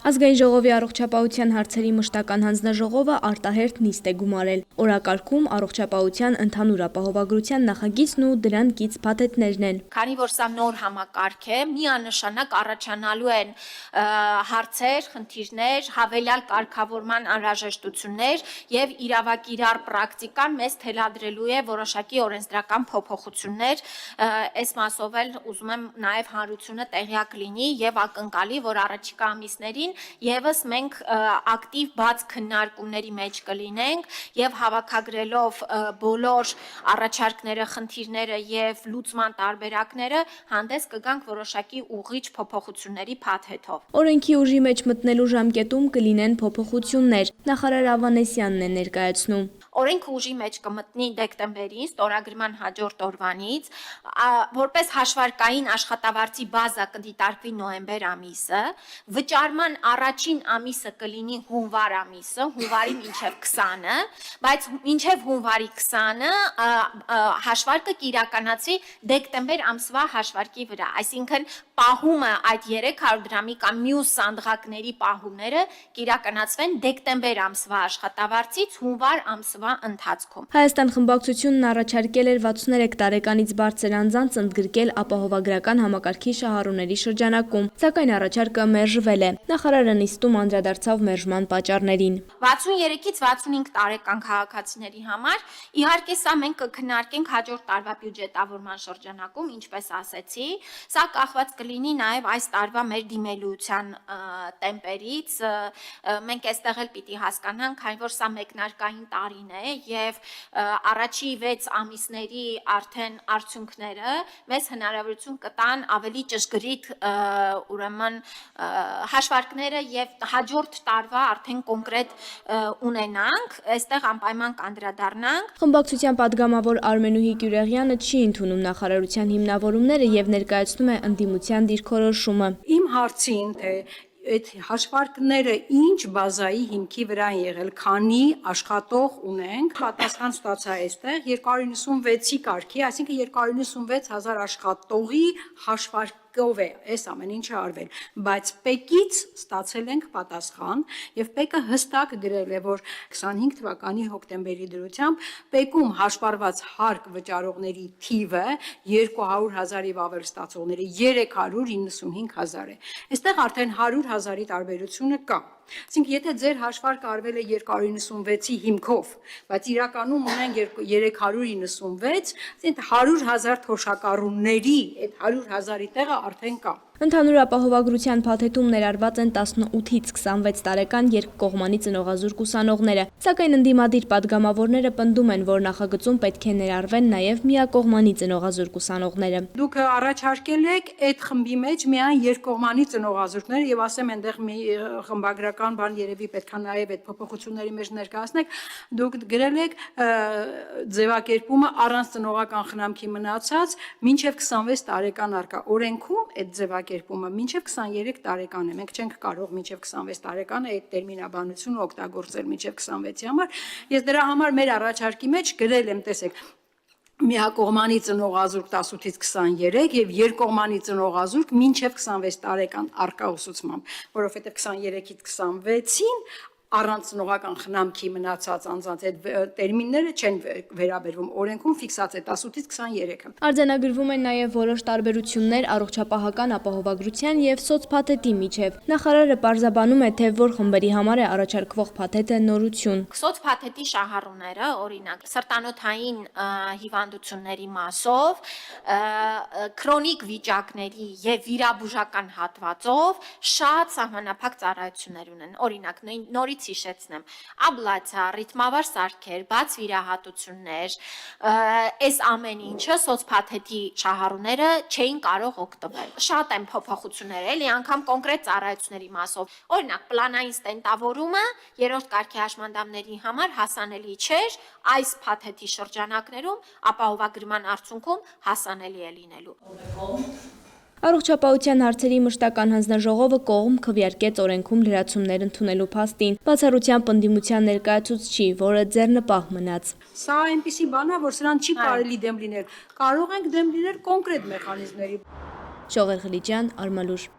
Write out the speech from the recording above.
Ազգային ժողովի առողջապահության հարցերի մշտական հանձնաժողովը արտահերթ նիստ է գումարել։ Օրակարգում առողջապահության ընդհանուր ապահովագրության նախագիծն ու դրան կից փաթեթներն են։ Քանի որ սա նոր համակարգ է, միանշանակ առաջանալու են հարցեր, խնդիրներ, հավելյալ կարգավորման անհրաժեշտություններ եւ իրավակիրառ պրակտիկան մեզ թելադրելու է որոշակի օրենսդրական փոփոխություններ։ Այս մասով էլ ուզում եմ նաեւ հանրությունը տեղյակ լինի եւ ակնկալի, որ առաջիկա ամիսներին Եվս մենք ակտիվ բաց քննարկումների մեջ կլինենք եւ հավաքագրելով բոլոր առաջարկները, խնդիրները եւ լուծման տարբերակները հանդես կգանք որոշակի ուղղիչ փոփոխությունների փաթեթով։ Օրենքի ուժի մեջ մտնելու ժամկետում կլինեն փոփոխություններ, նախարար Ավանեսյանն է ներկայացնում։ Օրենքը ուժի մեջ կմտնի դեկտեմբերին, ստորագրման հաջորդ օրվանից, որպես հաշվարկային աշխատավարձի բազա կդիտարկվի նոյեմբեր ամիսը, վճարման առաջին ամիսը կլինի հունվար ամիսը, հունվարի մինչև 20-ը, բայց մինչև հունվարի 20-ը հաշվարկը կիրականացվի դեկտեմբեր ամսվա հաշվարկի վրա, այսինքն պահումը այդ 300 դրամի կամ մյուս սանդղակների պահումները կիրականացվեն դեկտեմբեր ամսվա աշխատավարձից հունվար ամսվա ընթացքում։ Հայաստան խմբակցությունն առաջարկել էր 63 տարեկանից բարձր անձանց ընդգրկել ապահովագրական համակարգի շահառուների շրջանակում, սակայն առաջարկը մերժվել է։ Նախարարը նիստում անդրադարձավ մերժման պատճառներին։ 63-ից 65 տարեկան քաղաքացիների համար իհարկե սա մենք կքննարկենք հաջորդ տարվա բյուջետավորման շրջանակում, ինչպես ասեցի, սա կախված կլինի նաև այս տարվա մեր դիմելիության տեմպերից, մենք այստեղ էլ պիտի հասկանանք, քանի որ սա մեկնարկային տարին է եւ առաջի 6 ամիսների արդեն արդյունքները մեզ հնարավորություն կտան ավելի ճշգրիտ ուրեմն հաշվարկները եւ հաջորդ տարվա արդեն կոնկրետ ունենանք, այստեղ անպայման կանդրադառնանք։ Խմբակցության падգամավոր Արմենուհի Գյուրեղյանը չի ընդունում նախարարության հիմնավորումները եւ ներկայացնում է ընդդիմության դիրքորոշումը։ Իմ հարցին թե այդ հաշվարկները ինչ բազայի հիմքի վրա են եղել, քանի աշխատող ունենք, պատասխան ստացա այստեղ 296-ի կարգի, այսինքն 296,000 աշխատողի հաշվարկով է այս ամեն ինչը արվել, բայց ՊԵԿ-ից ստացել ենք պատասխան եւ ՊԵԿ-ը հստակ գրել է, որ 25 թվականի հոկտեմբերի դրությամբ ՊԵԿ-ում հաշվառված հարկ վճարողների թիվը 200,000 եւ ավել ստացողների 395,000 է։ Այստեղ արդեն 100,000-ի տարբերությունը կա։ Այսինքն, եթե ձեր հաշվարկը արվել է 296-ի հիմքով, բայց իրականում ունենք 396, այսինքն 100,000 թոշակառուների այդ 100,000-ի տեղը արդեն կա։ Ընդհանուր ապահովագրության փաթեթում ներառված են 18-ից 26 տարեկան երկկողմանի ծնողազուրկ ուսանողները, սակայն ընդդիմադիր падգամավորները պնդում են, որ նախագծում պետք է ներառվեն նաև միակողմանի ծնողազուրկ ուսանողները։ Դուք առաջարկել եք այդ խմբի մեջ միայն երկկողմանի ծնողազուրկները եւ ասեմ այնտեղ մի խմբագրական բան երևի պետքա նաև այդ փոփոխությունների մեջ ներկայացնեք, դուք գրել եք ձևակերպումը առանց ծնողական խնամքի մնացած մինչև 26 տարեկան արկա օրենքում այդ ձևակերպումը մինչև 23 տարեկան է, մենք չենք կարող մինչև 26 տարեկանը այդ տերմինաբանությունը օգտագործել մինչև 26-ի համար, ես դրա համար մեր առաջարկի մեջ գրել եմ, տեսեք, միակողմանի ծնողազուրկ 18-ից 23 եւ երկկողմանի ծնողազուրկ մինչեւ 26 տարեկան արկա ուսուցմամբ, որովհետեւ 23-ից 26-ին առանց ծնողական խնամքի մնացած անձանց այդ տերմինները չեն վերաբերվում, օրենքում ֆիքսած է 18-ից 23-ը։ Արձանագրվում են նաև որոշ տարբերություններ առողջապահական ապահովագրության եւ սոցփաթեթի միջև։ Նախարարը պարզաբանում է, թե որ խմբերի համար է առաջարկվող փաթեթը նորություն։ Սոցփաթեթի շահառուները, օրինակ, սրտանոթային հիվանդությունների մասով, քրոնիկ վիճակների եւ վիրաբուժական հատվածով շատ սահմանափակ ծառայություններ ունեն։ Օրինակ, նորից հիշեցնեմ, աբլացիա, ռիթմավար սարքեր, բաց վիրահատություններ, այս ամեն ինչը սոցփաթեթի շահառուները չէին կարող օգտվել։ Շատ են փոփոխություններ, էլի անգամ կոնկրետ ծառայությունների մասով։ Օրինակ, պլանային ստենտավորումը երրորդ կարգի հաշմանդամների համար հասանելի չէր, այս փաթեթի շրջանակներում ապահովագրման արդյունքում հասանելի է լինելու։ Առողջապահության հարցերի մշտական հանձնաժողովը կողմ քվեարկեց օրենքում լրացումներ ընդունելու փաստին, բացառությամբ ընդդիմության ներկայացուցչի, որը ձեռնպահ մնաց։ Սա այնպիսի բան է, որ սրան չի կարելի դեմ լինել։ Կարող ենք դեմ լինել կոնկրետ մեխանիզմների։ Շողեր Ղլիջյան, Արմալուր։